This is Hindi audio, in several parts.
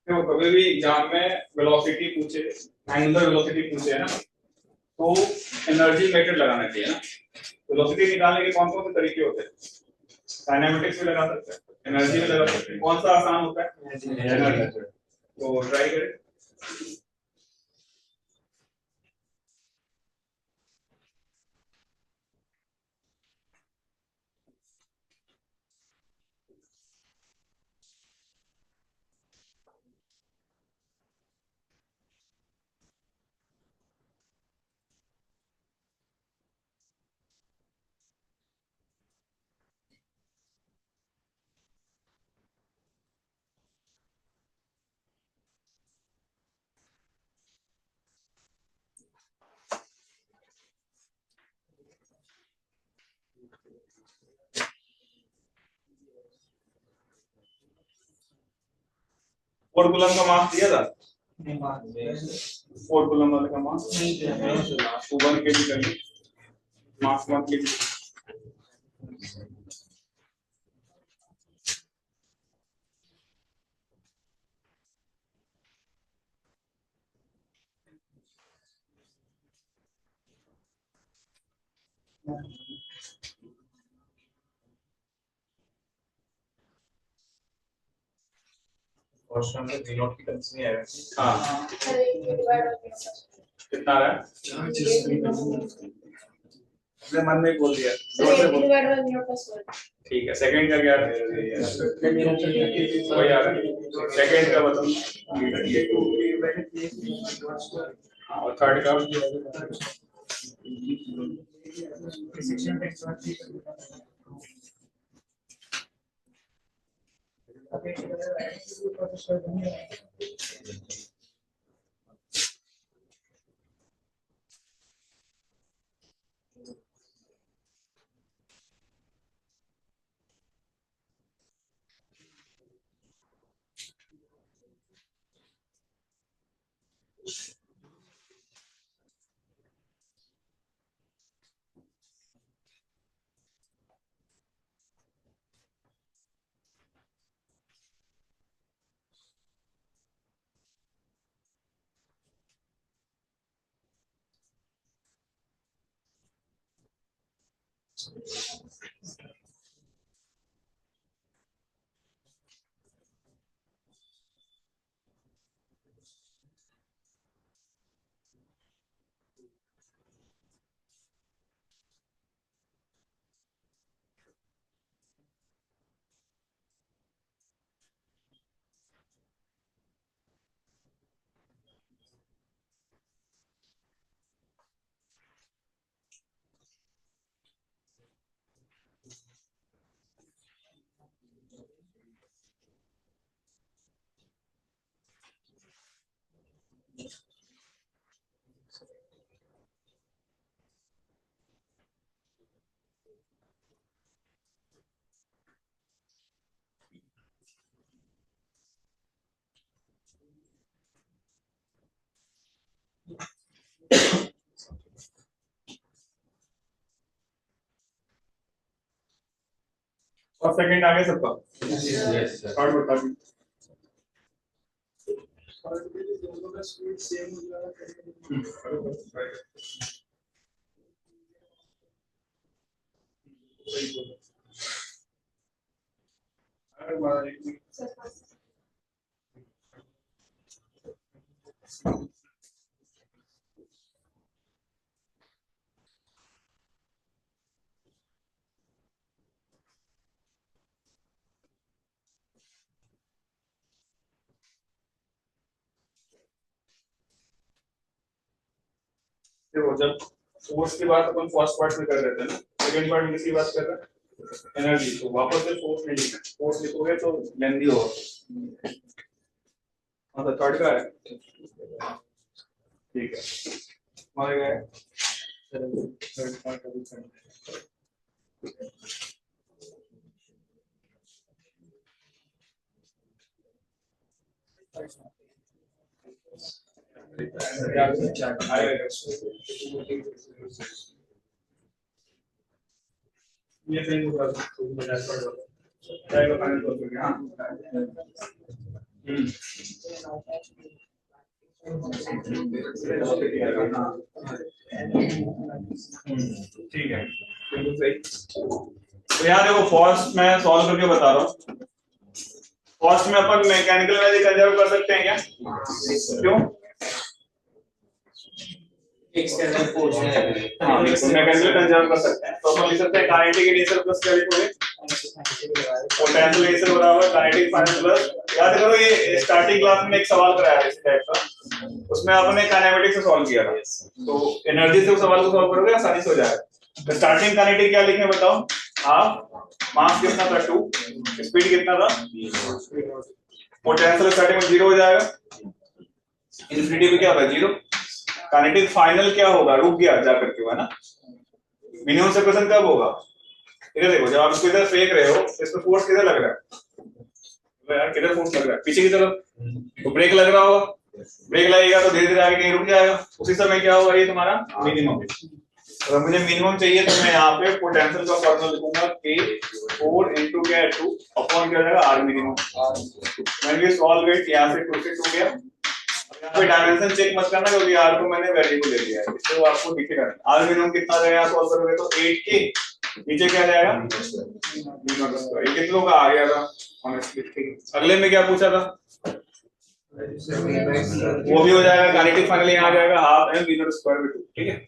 देखो कभी भी एग्जाम में वेलोसिटी पूछे, एंगुलर वेलोसिटी पूछे है ना, तो एनर्जी मेथड लगाना चाहिए ना। वेलोसिटी निकालने के कौन कौन से तरीके होते हैं? काइनेमेटिक्स में लगा सकते हैं, एनर्जी में लगा सकते हैं। कौन सा आसान होता है? एनर्जी। तो ट्राई करें। फोर कूलम का मास दिया था? फोर कूलम वाले का मास 1 kg कर ली, मास 1 kg। क्वेश्चन में जी नोट की कंडीशन नहीं आएगा। हाँ कितना आ रहा है? अपने मन में ही बोल दिया, जोर से बोल। ठीक है, सेकंड का क्या है? वही आ रहा है। सेकंड का बताओ। हाँ, और थर्ड का? और सेकंड आ गया सबका? Yes sir. थर्ड बता दी। देखो जब फोर्स की बात अपन फर्स्ट पार्ट में कर रहे थे ना, सेकंड पार्ट में किसकी बात कर रहे हैं? एनर्जी। तो वापस से फोर्स नहीं लिखना, फोर्स लिखोगे तो लेंदी होगा। हाँ तो थर्ड का है, ठीक है। हमारे गए थर्ड पार्ट अभी ये सही होगा तो बजाज पर फाइनल कर दोगे। हाँ ठीक है, बिल्कुल सही। तो यहाँ देखो फर्स्ट मैं सॉल्व करके बता रहा हूँ। फर्स्ट में अपन मैकेनिकल एनर्जी कंजर्व कर सकते हैं क्या? क्यों? हाँ, मैकेनिकल कंजर्व कर सकते हैं। तो अपन लिख सकते हैं काइनेटिक इनिशियल प्लस क्या लिखोगे? पोटेंशियल इनिशियल बराबर काइनेटिक फाइनल प्लस। याद करो ये स्टार्टिंग क्लास में एक सवाल कराया था इस टाइप का, उसमें आपने काइनेमेटिक्स से सॉल्व किया था। तो एनर्जी से उस सवाल को सॉल्व करोगे आसानी से हो जाएगा। तो स्टार्टिंग काइनेटिक क्या लिखें बताओ? हाफ, मास कितना था 2, स्पीड कितना था, पोटेंशियल स्टार्टिंग में 0 हो जाएगा, इन्फिनिटी पे क्या होगा 0। काइनेटिक फाइनल क्या होगा? रुक गया जा करके, है ना। मिनिमम सेपरेशन कब होगा? इधर देखो, जब आप इसको इधर फेंक रहे हो इस पे फोर्स किधर लग रहा है यार? किधर फोर्स लग रहा है? पीछे की तरफ। तो ब्रेक लग रहा होगा, ब्रेक लगेगा तो धीरे धीरे आगे कहीं रुक जाएगा, उसी समय क्या होगा? ये तुम्हारा मिनिमम। अगर मुझे मिनिमम चाहिए तो मैं यहाँ पे पोटेंशियल का फॉर्मूला लिखूंगा K4 into क्या है 2 अपॉन क्या हो जाएगा R मिनिमम। मैंने सॉल्व इट, यहाँ से 2 से 2 गया। यहाँ पे डायमेंशन चेक मत करना क्योंकि R को मैंने वेरिएबल ले लिया है, इससे वो आपको दिखेगा। R मिनिमम कितना जाएगा सॉल्व करोगे तो 8K, नीचे क्या जाएगा ये कितनों का आ गया था ऑनेस्टली। अगले में क्या पूछा था? वो भी हो जाएगा, काइनेटिक फाइनल यहाँ आ जाएगा half m v not square by 2। ठीक है,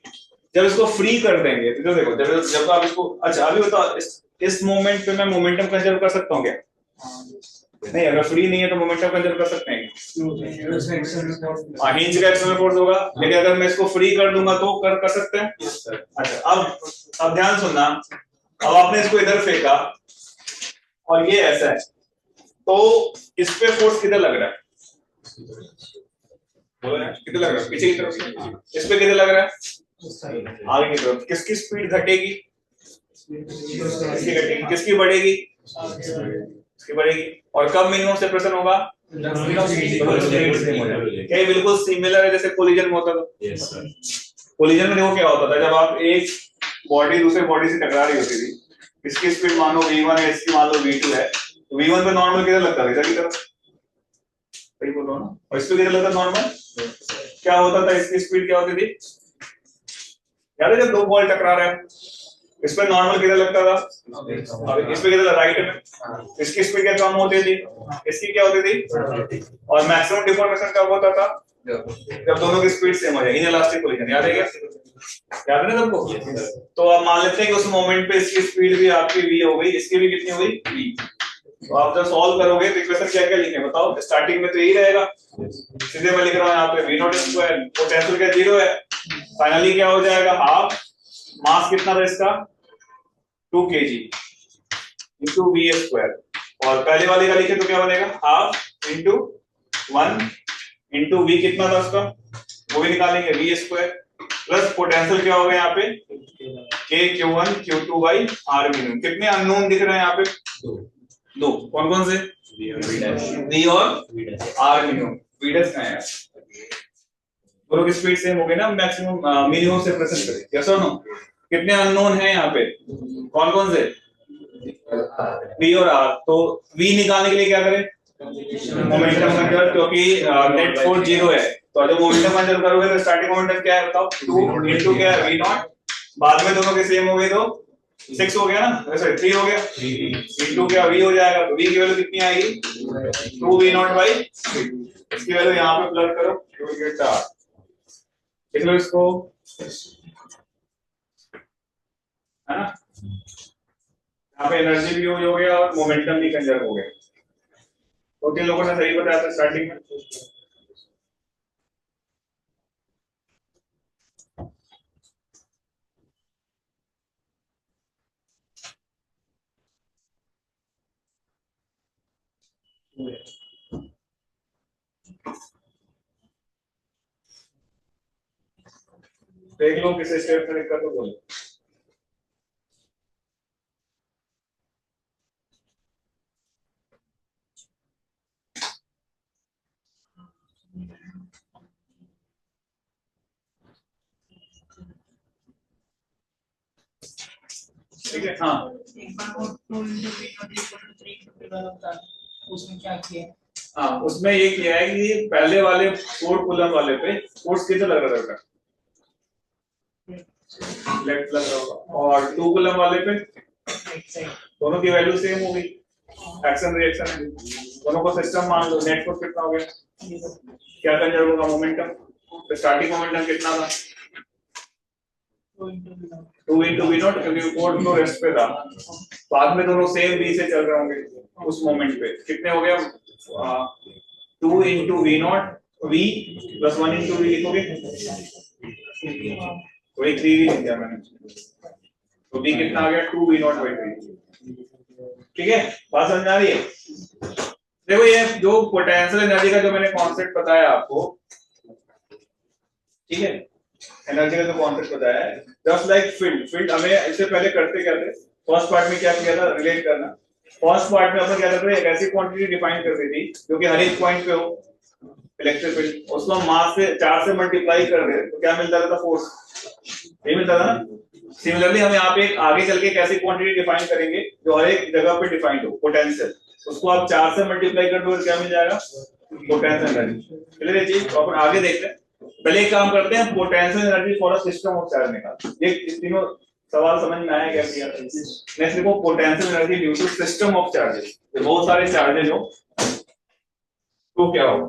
जब इसको फ्री कर देंगे तो देखो, जब आप इसको, अच्छा अभी बताओ इस मोमेंट पे मैं मोमेंटम कंसीडर कर सकता हूँ क्या? नहीं, अगर फ्री नहीं है तो मोमेंटम कंसीडर कर सकते हैं। हाँ, हिंज का एक्सटर्नल फोर्स होगा, लेकिन अगर मैं इसको फ्री कर दूंगा तो कर सकते हैं। अच्छा, अब ध्यान सुनना, अब आपने इसको इधर फेंका और ये ऐसा है, तो इस पे फोर्स किधर लग रहा है? बोलो यार, किधर लग रहा है? पीछे की तरफ। इस पे किधर लग रहा है? आगे की तरफ। किसकी स्पीड घटेगी? किसकी घटेगी? किसकी बढ़ेगी? इसकी बढ़ेगी। और कब मिनिमम सेपरेशन होगा? क्या बिल्कुल सिमिलर है जैसे कोलिजन में होता था? कोलिजन में देखो क्या होता था, जब आप एक बॉडी दूसरे बॉडी से टकरा रही होती थी, इसकी स्पीड मान लो v1 है, इसकी मान लो v2 है, तो v1 पे नॉर्मल किधर लगता था? इधर की तरफ, सही बोलो ना। और इस पे किधर लगता नॉर्मल? क्या होता था? इसकी स्पीड क्या होती थी? याद है जब दो बॉल टकरा रहे हैं, इस पे नॉर्मल किधर लगता था? और इस पे किधर? राइट में। इसकी स्पीड क्या कम होती थी, इसकी क्या होती थी? और मैक्सिमम डिफॉर्मेशन कब होता था? जब दोनों की स्पीड सेम हो जाए, इनइलास्टिक कोलिजन। याद है क्या? याद है ना सबको? तो आप मान लेते हैं कि उस मोमेंट पे इसकी स्पीड भी आपकी v हो गई, इसकी भी कितनी हो गई? v। तो आप जब सॉल्व करोगे तो इक्वेशन क्या क्या लिखें बताओ? स्टार्टिंग में तो यही रहेगा, सीधे मैं लिख रहा हूं यहाँ पे v नॉट स्क्वायर, पोटेंशियल क्या 0 है, फाइनली क्या हो जाएगा हाफ, मास कितना था इसका 2 kg इंटू v स्क्वायर, और पहले वाले का लिखे तो क्या बनेगा हाफ इंटू 1 इंटू v कितना था उसका वो भी निकालेंगे v स्क्वायर, प्लस पोटेंशियल क्या होगा यहाँ पे k q1 q2 by r minimum. कितने अननोन दिख रहे हैं यहाँ पे? दो। कौन कौन से? v और r मिनिमम। v डैश का है यार, दोनों की स्पीड सेम हो गई ना, मैक्सिमम मिनिमम से प्रेजेंट करें। यस और नो? कितने अननोन हैं यहाँ पे? कौन कौन से? v और r। तो v निकालने के लिए क्या करें? मोमेंटम कंजर्व, क्योंकि नेट फोर्स 0 है, तो जब मोमेंटम कंजर्व करोगे तो स्टार्टिंग मोमेंटम क्या है बताओ? 2 इनटू क्या है v नॉट, बाद में दोनों के सेम हो गए तो 6 हो गया ना, सॉरी 3 हो गया, इनटू क्या v हो जाएगा, तो v की वैल्यू कितनी आएगी 2v नॉट बाई, इसकी वैल्यू यहाँ पे प्लग करो, यू विल गेट r। लिख लो इसको, है ना। यहाँ पे एनर्जी भी यूज हो गया और मोमेंटम भी कंजर्व हो गया। तो किन लोगों ने सही बताया था स्टार्टिंग में? देख लो किसी स्टेप में दिक्कत हो बोलो। ठीक है, हाँ एक बार वो 2 into v not equal to 3 50 वाला था, उसमें क्या किया? हाँ उसमें ये किया है कि पहले वाले 4 कूलम वाले पे फोर्स कितना लग रहा था, लेफ्ट लग रहा होगा, और 2 कूलम वाले पे दोनों की वैल्यू सेम होगी, एक्शन रिएक्शन है, दोनों को सिस्टम मान लो, नेट फोर्स कितना हो गया, क्या कंजर्व होगा मोमेंटम, तो स्टार्टिंग मोमेंटम कितना था 2 into v नॉट, क्योंकि कोड तो रेस्ट पे था, बाद में दोनों सेम v से चल रहे होंगे उस मोमेंट पे, कितने हो गया 2 into v not v plus 1 into v लिखोगे, वही 3v लिख दिया मैंने, तो v कितना आ गया 2 v नॉट by 3, ठीक है, बात समझ आ रही है। देखो ये जो पोटेंशियल एनर्जी का जो मैंने कॉन्सेप्ट बताया आपको, ठीक है, एनर्जी का जो कॉन्सेप्ट बताया है, जस्ट लाइक फील्ड हमें इससे पहले करते क्या थे, फर्स्ट पार्ट में क्या किया था, रिलेट करना, फर्स्ट पार्ट में अपन क्या करते थे, एक ऐसी क्वांटिटी डिफाइन करती थी जो कि हर एक पॉइंट पे हो इलेक्ट्रिक फील्ड, उसको हम मास से 4 से मल्टीप्लाई कर रहे तो क्या मिलता था फोर्स, ये मिलता था ना। सिमिलरली हम यहाँ पे एक आगे चल के एक ऐसी क्वांटिटी डिफाइन करेंगे जो हर एक जगह पे डिफाइंड हो, पोटेंशियल, उसको आप 4 से मल्टीप्लाई कर दो तो क्या मिल जाएगा, पोटेंशियल एनर्जी। चलिए ये चीज अपन आगे देखते हैं, पहले एक काम करते हैं, potential energy for a system of charge निकाल, ये तीनों सवाल समझ में आया क्या किया, नेक्स्ट देखो potential energy due to system of charges, बहुत सारे चार्जेस हो तो क्या होगा,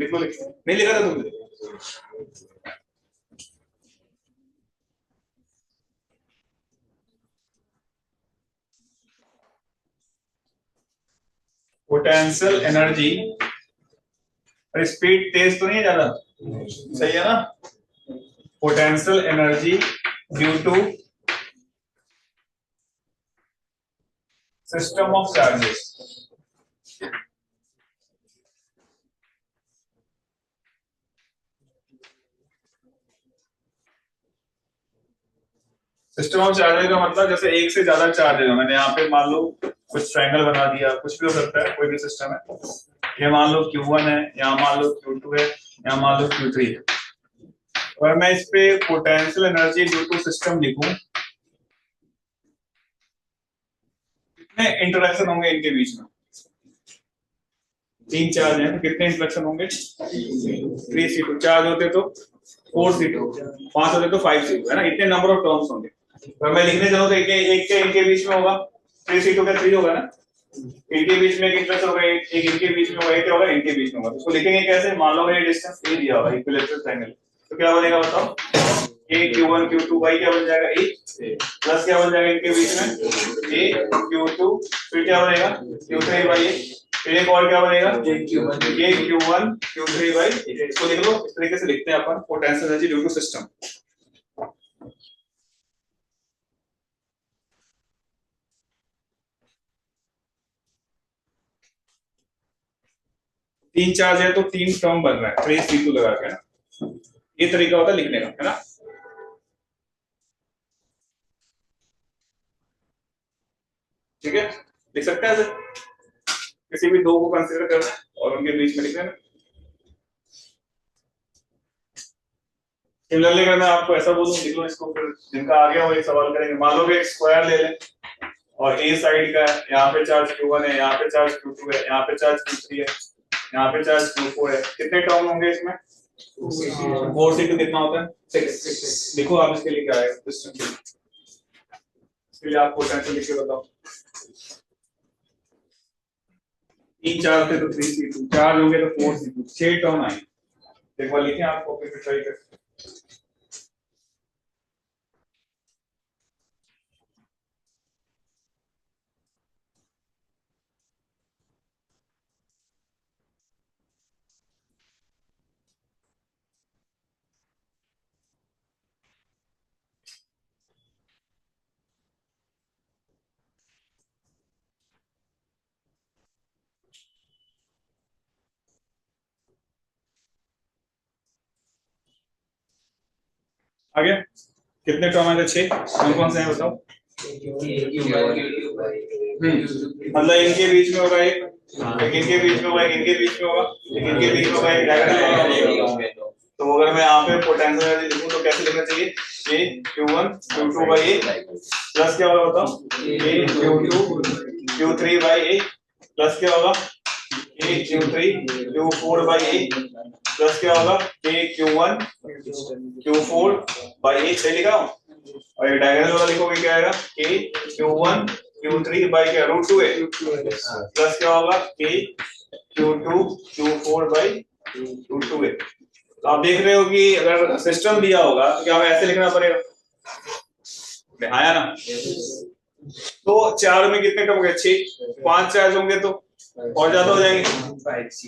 लिखो लिखो, नहीं लिखा था तुमने, पोटेंशियल एनर्जी, अरे स्पीड तेज तो नहीं है ज्यादा, सही है ना, potential energy due to system of charges, system of charges का मतलब जैसे एक से ज्यादा चार्जेस है, मैंने यहाँ पे मान लो कुछ ट्रायंगल बना दिया, कुछ भी हो सकता है, कोई भी सिस्टम है, ये मान लो Q1 है, यहाँ मान लो Q2 है, यहाँ मान लो Q3 है, और मैं इस पे potential energy due to system लिखूं, कितने इंटरेक्शन होंगे इनके बीच में, 3 चार्ज हैं तो कितने इंटरेक्शन होंगे, 3C2, चार्ज होते तो 4C2, 5 होते तो 5C2, है ना, इतने नंबर ऑफ टर्म्स होंगे, और मैं लिखने चलूं तो एक के इनके बीच में होगा 3C2 का 3 होगा ना, इनके बीच में एक इंटरेक्शन होगा, एक इनके बीच में होगा, एक क्या होगा इनके बीच में होगा, उसको लिखेंगे कैसे, मान लो ये डिस्टेंस a दिया हुआ है इक्विलैटरल ट्रायंगल, तो क्या बनेगा बताओ, a q1 q2 y क्या बन जाएगा a, प्लस क्या बन जाएगा इनके बीच में a q2, फिर क्या बनेगा q3 by a, फिर एक और क्या बनेगा a q1 q3 by a, इसको लिख लो, इस तरीके से लिखते हैं अपन potential energy due to system. तीन चार्ज है तो 3 टर्म बन रहा है 3C2 लगा के ना, ये तरीका होता है लिखने का, है ना, ठीक है, लिख सकते हैं ऐसे, किसी भी दो को कंसीडर करना है और उनके बीच में लिख देना। सिमिलरली अगर मैं आपको ऐसा बोलूं, लिख लो इसको, फिर जिनका आ गया वो एक सवाल करेंगे, मान लो कि एक स्क्वायर ले लें और ए साइड का यहाँ पे चार्ज Q1 है, यहाँ पे चार्ज Q2 है, यहाँ पे चार्ज Q3 है, यहाँ पे चार्ज Q4 है, कितने टर्म होंगे इसमें, 4C2 कितना होता है 6, लिखो आप इसके लिए क्या है सिस्टम के लिए, इसके लिए आप पोटेंशियल लिख के बताओ, 3 चार्ज थे तो 3C2, चार्ज होंगे तो 4C2, 6 टर्म आएंगे, एक बार लिखें आपको फिर ट्राई करें। आगे कितने टर्म है, 6, कौन से हैं बताओ, मतलब इनके बीच में होगा एक इनके बीच में होगा, एक इनके बीच में होगा, एक इनके बीच में होगा, एक डायरेक्ट होगा, तो अगर मैं यहाँ पे पोटेंशियल एनर्जी लिखूं तो कैसे लिखना चाहिए, a q1 q2 by a plus क्या होगा बताओ, a q2 q3 by a plus क्या होगा k q3 q4 by a plus क्या होगा k q1 q4 by a सही लिखा हूं। और ये डायगोनल वाला लिखोगे क्या आएगा k q1 q3 by क्या √2a प्लस क्या होगा k q2 q4 by √2a। तो आप देख रहे हो कि अगर सिस्टम दिया होगा तो क्या हमें ऐसे लिखना पड़ेगा, आया ना। तो 4 में कितने कम हो गए 6, 5 चार्ज होंगे तो और ज्यादा हो जाएंगे।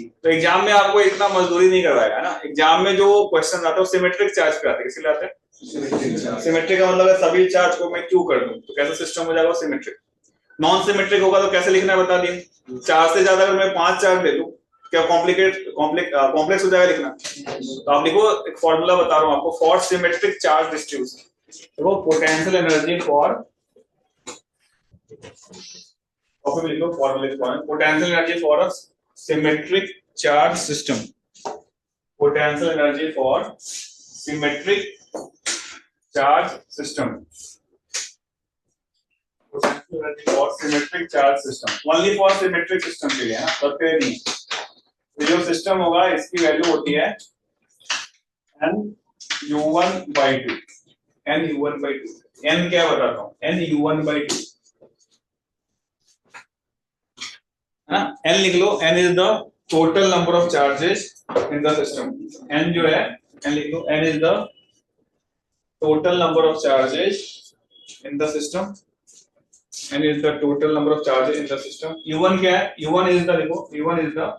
तो एग्जाम में आपको इतना मजदूरी नहीं करवाएगा ना, एग्जाम में जो क्वेश्चन आता है वो सिमेट्रिक चार्ज पे आते हैं। किसके आते हैं सिमेट्रिक का मतलब है सभी चार्ज को मैं क्यू कर दूं तो कैसा सिस्टम हो जाएगा सिमेट्रिक। नॉन सिमेट्रिक होगा तो कैसे लिखना है बता दिए, 4 से ज्यादा अगर मैं 5 चार्ज ले लूं क्या कॉम्प्लेक्स हो जाएगा लिखना। तो आप लिखो एक फॉर्मूला बता रहा हूं आपको फॉर सिमेट्रिक चार्ज डिस्ट्रीब्यूशन। देखो पोटेंशियल एनर्जी फॉर लिखो formula potential energy for a symmetric charge system. Potential energy for symmetric charge system. Potential energy for symmetric charge system only for symmetric system के लिए ना, सबके लिए नहीं। तो जो सिस्टम होगा इसकी वैल्यू होती है n u1 by 2 n u1 by 2 n क्या बताता हूं n u1 by 2 है ना। n लिख लो, n is the total number of charges in the system. n जो है n लिख लो, n is the total number of charges in the system. n is the total number of charges in the system. u1 क्या है, u1 इज द देखो u1 is the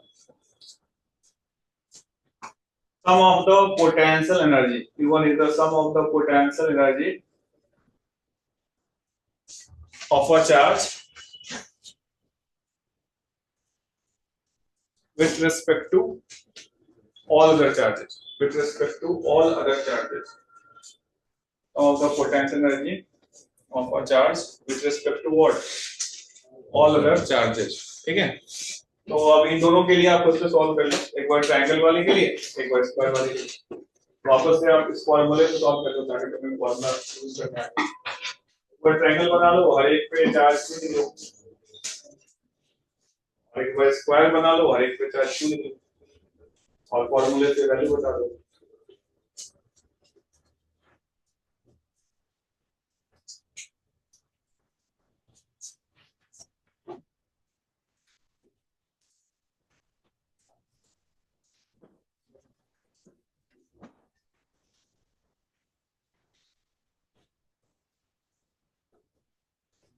sum of the potential energy. u1 is the sum of the potential energy of a charge with respect to all other charges. With respect to all other charges. Sum of the potential energy of a charge with respect to what? All other charges. ठीक है। तो अब इन दोनों के लिए आप खुद से सॉल्व कर लो, एक बार ट्रायंगल वाले के लिए एक बार स्क्वायर वाले के लिए। वापस से आप इस फॉर्मूले से सॉल्व कर लो ताकि तुम्हें फॉर्मूला यूज करना है। एक बार ट्रायंगल बना लो, हर एक पे चार्ज क्यू लिख लो, और एक बार स्क्वायर बना लो, हर एक पे चार्ज क्यू लिख लो, और फॉर्मूले से वैल्यू बता दो।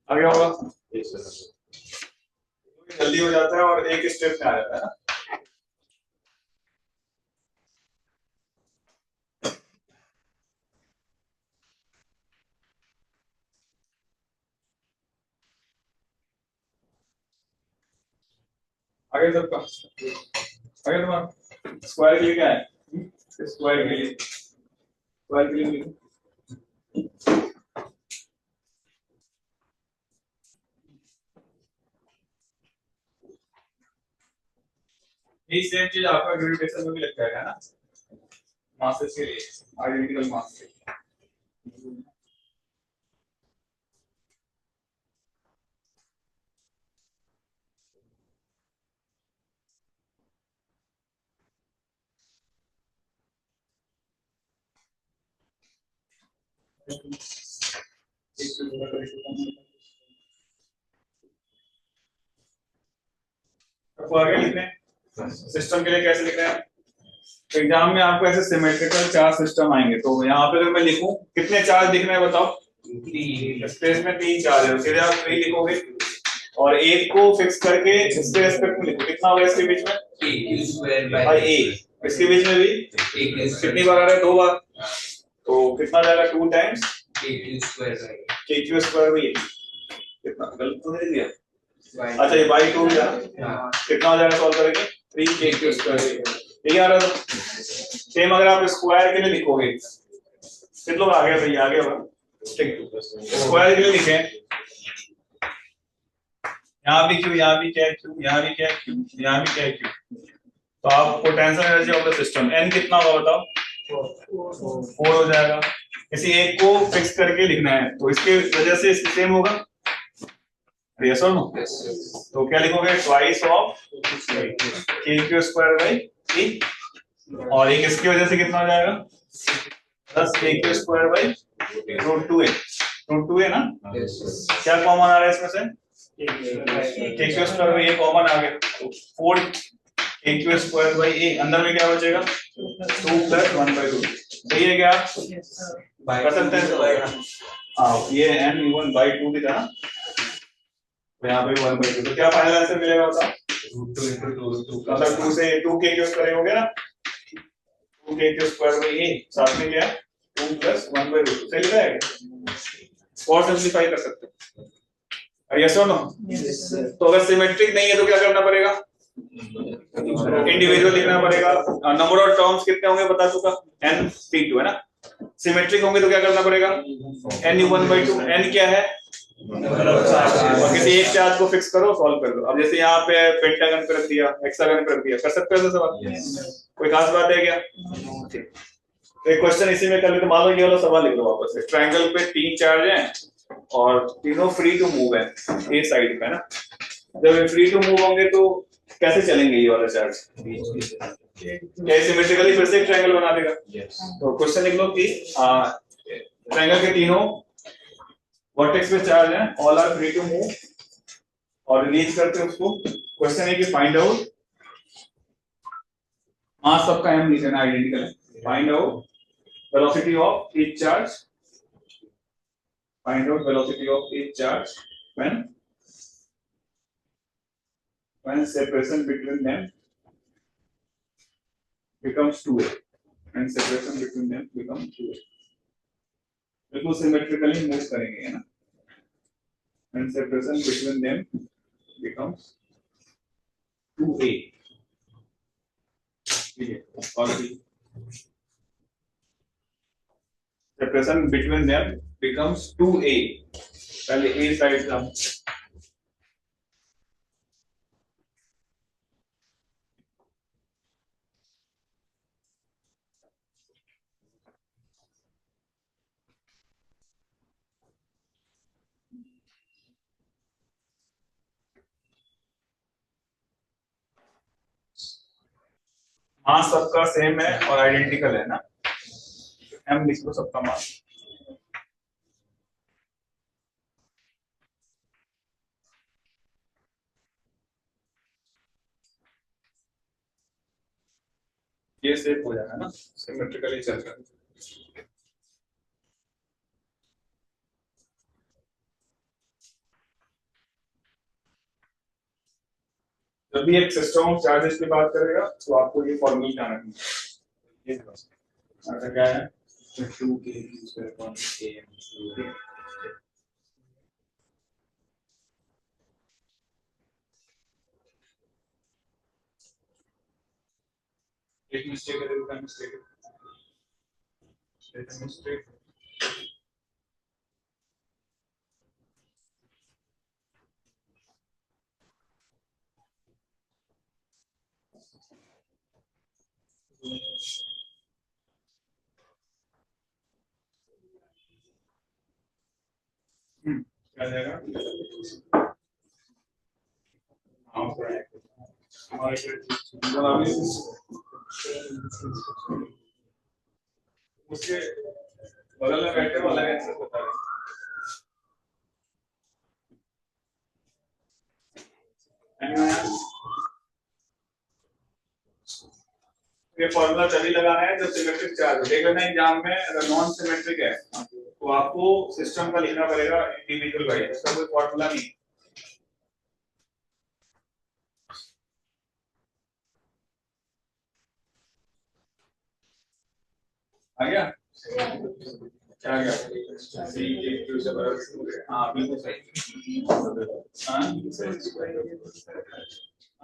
आगे होगा जल्दी हो जाता है और एक स्टेप में आ जाता है ना। आगे सबका आगे तुम्हारा स्क्वायर के लिए क्या है, स्क्वायर के लिए ये सेम चीज आपका ग्रेविटेशन में भी लगता है ना, मासेस के लिए आइडेंटिकल मास के लिए। आपको आगे लिखना है सिस्टम के लिए कैसे लिख रहे हैं। एग्जाम में आपको ऐसे सिमेट्रिकल चार्ज सिस्टम आएंगे तो यहाँ पे अगर मैं लिखूं कितने चार्ज दिख रहे हैं बताओ, स्पेस में 3 चार्ज है, सीधे आप 3 लिखोगे और एक को फिक्स करके इसके रेस्पेक्ट में लिखो, कितना होगा इसके बीच में a, इसके बीच में भी कितनी बार आ रहा है 2 बार, तो कितना जाएगा 2 टाइम्स k² भी कितना गलत तो नहीं दिया, अच्छा ये बाई 2 कितना हो जाएगा सॉल्व करेंगे 3k²। ठीक है आ रहा है। सेम अगर आप स्क्वायर के लिए लिखोगे कितने लोग आ गए भैया, आगे होगा ठीक, स्क्वायर के लिए लिखे यहाँ भी क्यू, यहाँ भी क्या है क्यू, यहाँ भी क्या है क्यू, यहाँ भी क्या है क्यू, तो आप potential energy of the system n कितना होगा बताओ 4 हो जाएगा। किसी एक को फिक्स करके लिखना है तो इसके वजह से इसकी सेम होगा यस और नो? तो क्या लिखोगे? ट्वाइस ऑफ के क्यू स्क्वायर बाई ए, और ये किसकी वजह से कितना हो जाएगा? Plus k q square by root two a ना? क्या कॉमन आ रहा है इसमें से? K q square by a common आ गया, 4 के क्यू स्क्वायर बाई ए, अंदर में क्या बचेगा? 2 प्लस 1 बाई रूट। सही है क्या? कर सकते हैं? हाँ, ये n इवन बाई 2 की तरह, तो यहाँ पे 1 बाई 2, तो क्या फाइनल आंसर मिलेगा? बता। रूट 2 into 2 मतलब 2 से 2 के क्यू स्क्वायर हो गया ना, 2 के क्यू स्क्वायर बाई ए, साथ में क्या है? 2 प्लस 1 बाई रूट। सही लिखा है? और सिंपलीफाई कर सकते हो। यस और नो? तो अगर सिमेट्रिक नहीं है तो क्या करना पड़ेगा? इंडिविजुअल लिखना पड़ेगा। नंबर ऑफ टर्म्स कितने होंगे बता चुका, n p2 है ना। सिमेट्रिक होंगे तो क्या करना पड़ेगा? n 1/2। n क्या है? और किसी एक चार्ज को फिक्स करो, सॉल्व कर दो। अब जैसे यहाँ पे पेंटागन पे रख दिया, हेक्सागन पे रख दिया, कर सकते हो ऐसा सवाल? कोई खास बात है क्या? तो एक क्वेश्चन इसी में कर लेते। मान लो ये वाला सवाल लिख लो वापस से। ट्रायंगल पे 3 चार्ज हैं और तीनों फ्री टू मूव है ए साइड पे ना। जब फ्री टू मूव होंगे तो कैसे चलेंगे ये वाला चार्ज? क्या सिमेट्रिकली फिर से एक ट्रायंगल बना देगा? तो क्वेश्चन लिख लो कि ट्रायंगल के तीनों वर्टेक्स पे चार्ज है, all are free to move, और रिलीज करते हैं उसको। क्वेश्चन है कि फाइंड आउट मास सबका m नीचे ना आइडेंटिकल है, find out velocity of each charge, find out velocity of each charge when separation between them becomes 2a, and separation between them becomes 2a। बिल्कुल सिमेट्रिकली मूव करेंगे है ना, and separation between them becomes 2a। ठीक है, और भी separation between them becomes 2a। पहले a साइड का मास सबका सेम है और आइडेंटिकल है ना, m लिख लो सबका मास। ये सेफ हो जाएगा ना, सिमेट्रिकली चल रहा है। जब भी एक सिस्टम ऑफ चार्जेस की बात करेगा तो आपको ये फॉर्मूला जाना है। ये क्या है? 2k square upon am। एक मिस्टेक है, देखो मिस्टेक है, मिस्टेक क्या जाएगा? उसके बगल में बैठे हो अलग आंसर बता रहे। ये फॉर्मूला तभी लगाना है जब सिमेट्रिक चार्ज हो। देख लेना एग्जाम में अगर नॉन सिमेट्रिक है तो आपको सिस्टम का लिखना पड़ेगा इंडिविजुअल वाइज, इसका कोई फॉर्मूला नहीं। आ गया? क्या आ गया? सी के क्यू से बराबर। हाँ बिल्कुल सही।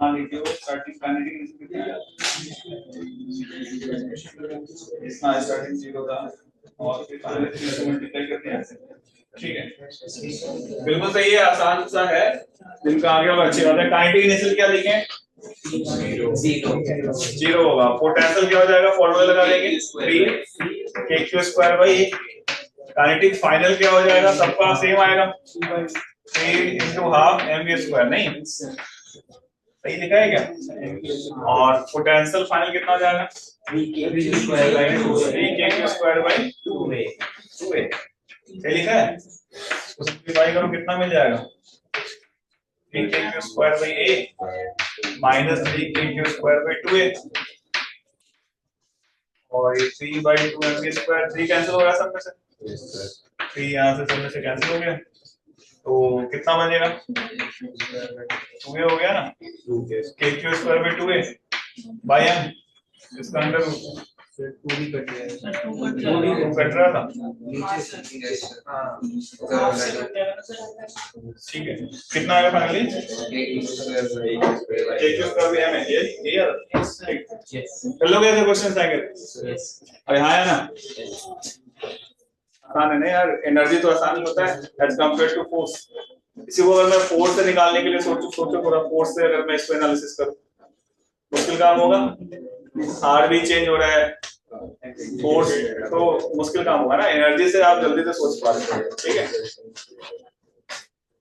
हाँ देखिए वो स्टार्टिंग काइनेटिक एनर्जी कितना है? हाँ स्टार्टिंग 0 था और फिर काइनेटिक एनर्जी मल्टीप्लाई करते हैं। ठीक है, बिल्कुल सही है, आसान सा है, जिनका आगे और अच्छी बात है। काइनेटिक एनर्जी क्या लिखें? 0 होगा। पोटेंशियल क्या हो जाएगा? फॉर्मूला लगा लेंगे 3 k² बाई। काइनेटिक फाइनल क्या हो जाएगा? सबका सेम आएगा 3 into half mv स्क्वायर, नहीं सही लिखा है क्या? और पोटेंशियल फाइनल कितना हो जाएगा? 3k स्क्वायर बाई 2a सही लिखा है। तो सिंप्लीफाई करो कितना मिल जाएगा? 3k square by a minus 3k square by 2a और ये 3 बाई 2 mv स्क्वायर 3 कैंसिल हो गया सब में से, 3 यहाँ से सब में से कैंसिल हो गया, तो कितना बचेगा? 2a हो गया ना, k square by 2a by m, इसका अंडर रूट 2 भी कट जाएगा, 2 कट रहा था, ठीक है कितना आएगा finally? k square by m है ये कर लोगे ऐसे क्वेश्चन आएंगे। और यहाँ है ना आसान है ना यार, एनर्जी तो आसान ही होता है एज कम्पेयर टू फोर्स। इसी को अगर मैं फोर्स से निकालने के लिए सोचो पूरा फोर्स से अगर मैं इसको एनालिसिस करूं मुश्किल काम होगा, आर भी चेंज हो रहा है, फोर्स तो मुश्किल काम होगा ना, एनर्जी से आप जल्दी से सोच पा रहे हैं। ठीक है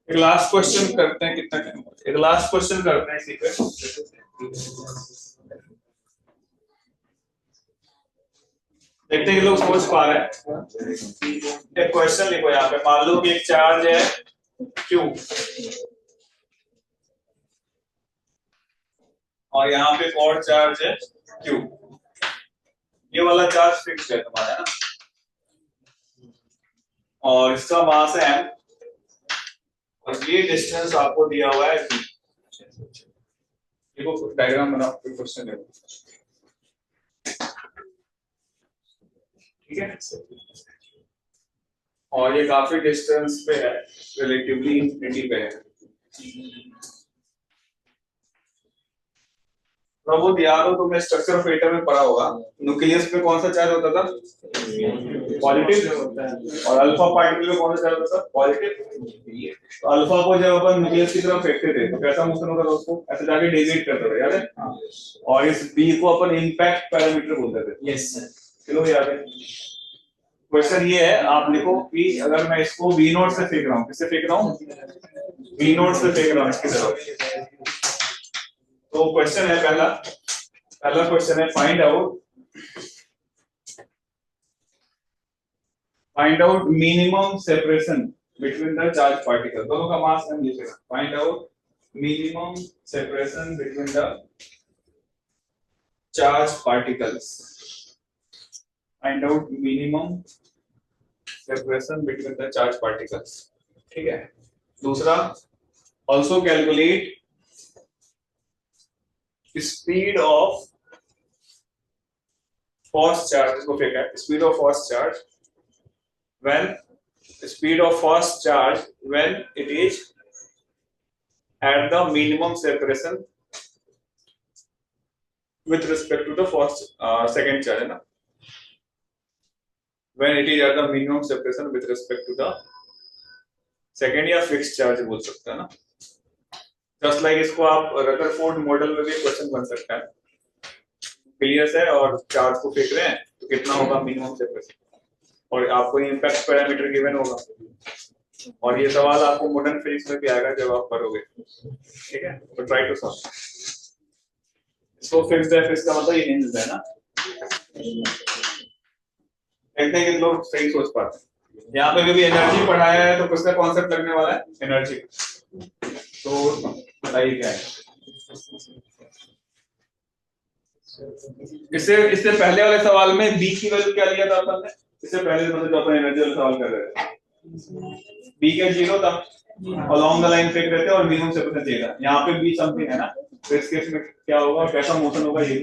एक लास्ट क्वेश्चन करते हैं, कितना टाइम? एक लास्ट क्वेश्चन करते हैं इसी पे, देखते हैं कि लोग समझ पा रहे हैं। एक क्वेश्चन लिखो यहाँ पे, मान लो कि एक चार्ज है Q और यहाँ पे एक और चार्ज है Q, ये वाला चार्ज फिक्स है तुम्हारा ना, और इसका मास है m और ये डिस्टेंस आपको दिया हुआ है v। देखो डायग्राम बनाओ, क्वेश्चन देखो, ठीक है, और ये काफी डिस्टेंस पे है, रिलेटिवली इंफिनिटी पे है। प्रबोध याद हो तुम्हें स्ट्रक्चर ऑफ एटम में पढ़ा होगा, न्यूक्लियस पे कौन सा चार्ज होता था? पॉजिटिव, और अल्फा पार्टिकल में कौन सा चार्ज होता था? पॉजिटिव। तो अल्फा को जब अपन न्यूक्लियस की तरफ फेंकते थे तो कैसा मोशन होता था उसको? ऐसे जाके डेविएट करते थे, याद है? और इस बी को अपन इंपैक्ट पैरामीटर बोलते थे। यस सर, चलो याद है। क्वेश्चन ये है, आप लिखो कि अगर मैं इसको V नोट से फेंक रहा हूँ, किससे फेंक रहा हूँ? V नोट से फेंक रहा हूँ इसकी तरफ। तो क्वेश्चन है पहला क्वेश्चन है find out minimum separation between the charge particle, दोनों का मास हम लिखेगा, find out minimum separation between the charge particles, find out minimum separation between the charge particles. ठीक है, दूसरा also calculate speed of first charge, इसको फेंका है, speed of first charge when speed of first charge when it is at the minimum separation with respect to the first second charge है ना, when it is at the minimum separation with respect to the second या fixed charge बोल सकते हैं ना। जस्ट लाइक इसको आप रदरफोर्ड मॉडल में भी क्वेश्चन बन सकता है, क्लियर है, और चार्ज को फेंक रहे हैं तो कितना होगा मिनिमम सेपरेशन, और आपको इम्पैक्ट पैरामीटर गिवन होगा, और ये सवाल आपको मॉडर्न फिजिक्स में भी आएगा जब आप पढ़ोगे। ठीक है, तो ट्राई टू सॉल्व। इसको फिक्स्ड है, फिक्स का मतलब ये हिंज है ना। देखते हैं कि लोग सही सोच पाते हैं। यहाँ पे भी एनर्जी पढ़ाया है तो किसका कॉन्सेप्ट लगने वाला है? एनर्जी। तो बताइए क्या है इससे पहले वाले सवाल में बी की वैल्यू क्या लिया था अपन ने? इससे पहले मतलब जो अपन एनर्जी वाला सवाल कर रहे थे, बी का 0 था, अलोंग द लाइन फेंक रहे थे और मिनिमम सेपरेशन चाहिए था। यहाँ पे बी समथिंग है ना, तो इस केस में क्या होगा, कैसा मोशन होगा, ये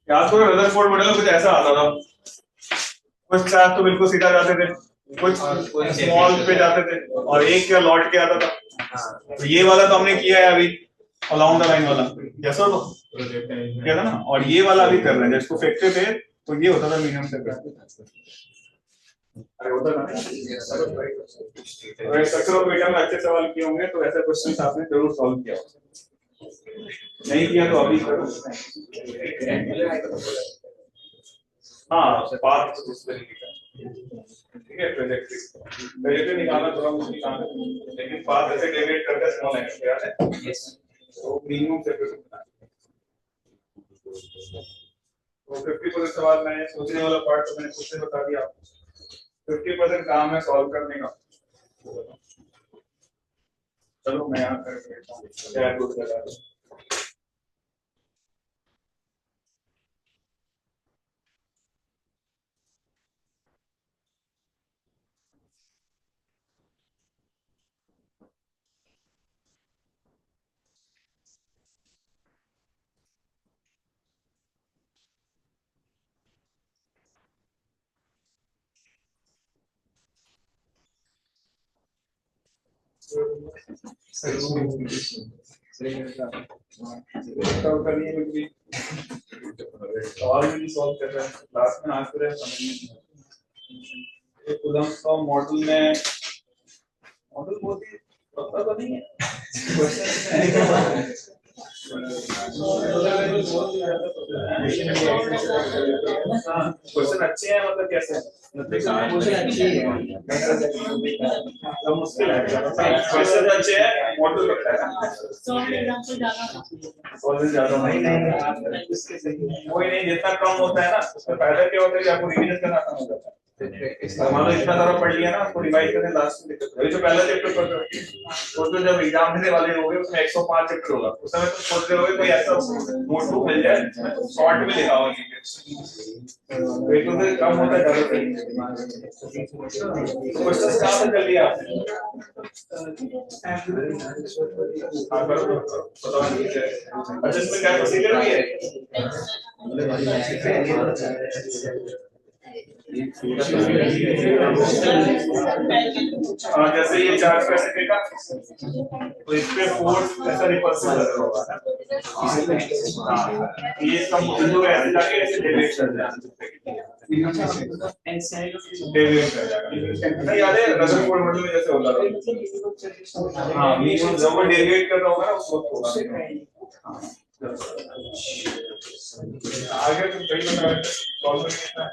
याद करो रदरफोर्ड मॉडल में कुछ ऐसा आता था, कुछ चार्ज तो बिल्कुल सीधा जाते थे, कुछ स्मॉल पे जाते थे, और एक क्या लौट के आता था। तो ये वाला तो हमने किया है अभी, अलोंग द लाइन वाला जैसा तो क्या था ना, और ये वाला अभी कर रहे हैं, जिसको फेंकते थे तो ये होता था मिनिमम सेपरेशन। अरे होता था ना, अगर स्ट्रक्चर ऑफ एटम में अच्छे सवाल किए होंगे तो ऐसा क्वेश्चन आपने जरूर सॉल्व किया होगा, नहीं किया तो अभी करो। हाँ, पार्ट इस तरीके का ठीक है, ट्रेजेक्ट्री निकालना थोड़ा मुश्किल काम है, लेकिन पाथ ऐसे डेविएट करते हैं स्मॉल एंगल पे, याद है? यस तो मिनिमम सेपरेशन बनाना। तो 50% सवाल मैंने सोचने वाला पार्ट तो मैंने खुद से बता दिया आपको। 50% काम है सॉल्व करने का। चलो मैं यहाँ करके देखता हूँ क्या कुछ लगा। सॉल्व करनी है कुछ भी, सॉल्व नहीं सॉल्व कर रहे हैं क्लास में आंसर है समझ नहीं। ये कूलम्ब का मॉडल में मॉडल बहुत ही पता तो नहीं है, क्वेश्चन अच्छे हैं मतलब कैसे क्वेश्चन अच्छे हैं तो मुश्किल है, क्वेश्चन अच्छे हैं मॉडल लगता है सॉल्व ज्यादा नहीं कोई नहीं, जितना कम होता है ना उसमें फायदा क्या होता है कि आपको रिवीजन करना कम हो जाता है। मान लो इतना सारा पढ़ लिया ना, उसको रिवाइज करने लास्ट में दिक्कत है। जो पहला चैप्टर पढ़ रहे हो तो जब एग्जाम देने वाले होगे उसमें 105 चैप्टर होगा, उस समय तुम सोच रहे होगे कोई ऐसा नोटबुक मिल जाए जिसमें तुम शॉर्ट में लिखा हो, एक तो कम होता है ज्यादा सही। क्वेश्चन कहां से कर लिया आपने? अच्छा इसमें क्या प्रोसीजर भी है? जैसे ये चार्ज कैसे देगा तो इस पे फोर्स ऐसा रिपल्सिव लगा होगा ना, ये इसका बिंदु ऐसे जाके ऐसे डेविएट कर जाएगा, डेविएट कर जाएगा। याद है रदरफोर्ड मॉडल में जैसे होता था, हाँ मीनिमम जब वो डेविएट कर रहा होगा ना उस वक्त होगा। आगे तुम सही बता रहे थे सॉल्व करना है।